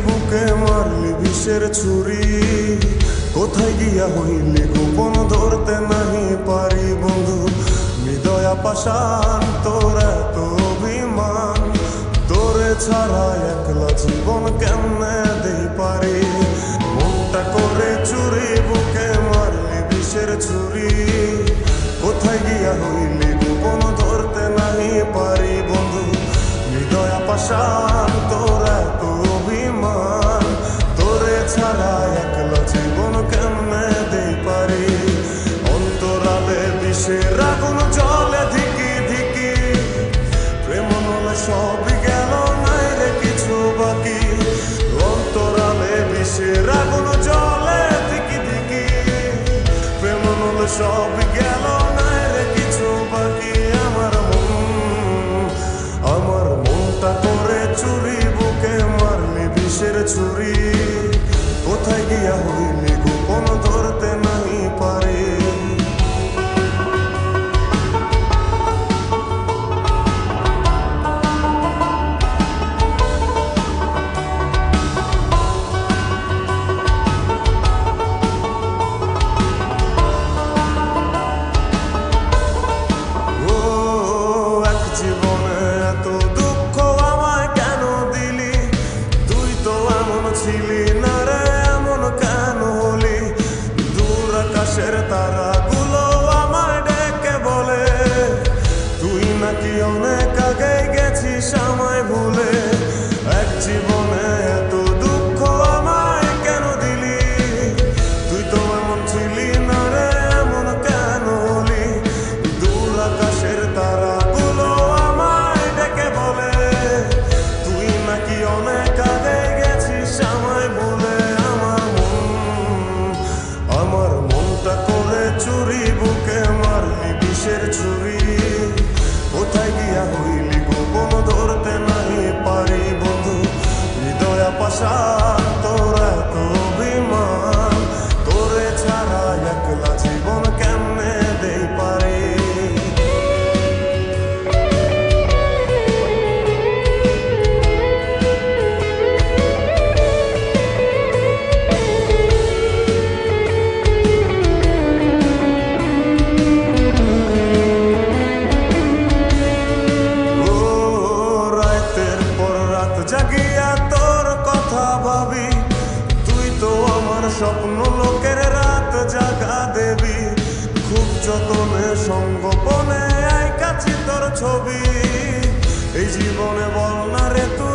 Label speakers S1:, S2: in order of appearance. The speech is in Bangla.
S1: বুকে মারলি বিষের ছুরি, কোথায় গিয়া হইলি গোপন ধরতে নাহি পারি বন্ধু। হৃদয়া পাষাণ তোর এত অভিমান, তোরে ছাড়া একলা জীবন কেমনে দেই পারি। মনটা করে চুরি বুকে মারলি বিষের ছুরি, কোথায় গিয়া হইলি গোপন ধরতে নাহি পারি বন্ধু। হৃদয়া পাষাণ তোর এত অভিমান, তোরে ছাড়া একলা জীবন কেমনে দেই পারি। অন্তরালে বিষের আগুন জ্বলে ধিকি ধিকি, প্রেম নলে সবই গেল নাই রে কিছু বাকি। অন্তরালে বিষের আগুন জ্বলে ধিকি ধিকি, প্রেম নলে সবই গেল নাই রে কিছু বাকি। আমার মনটা করে চুরি বুকে মারলি বিষের ছুরি, কোথায় গিয়া হইলি গোপন ধরতে নাহি পারি। ছিলি না রে এমন কেন হলি, দূর আকাশের তারাগুলো আমায় ডেকে বলে, তুই নাকি অনেক আগে গেছিস আমায় ভুলে। এক জীবনে এত দুঃখ আমায় কেন দিলি, তুই তো এমন ছিলি না রে এমন কেন হলি। দূর আকাশের তারাগুলো আমায় ডেকে বলে, তুই নাকি অনেক আগে আমায় বলে। আমার মনটা করে চুরি বুকে মারলি বিষের ছুরি, কোথায় গিয়া হইলি গোপন ধরতে নাহি পারি বন্ধু। হৃদয়া পাষাণ তোর এত অভিমান, তোরে ছাড়া একলা জীবন কেমনে দেই পারি। জাগিয়া তোর কথা ভাবি, তুই তো আমার স্বপ্ন লোকের রাত জাগা দেবী। খুব যতনে সঙ্গোপনে আই কাছে তোর ছবি, এই জীবনে বল না রে তুই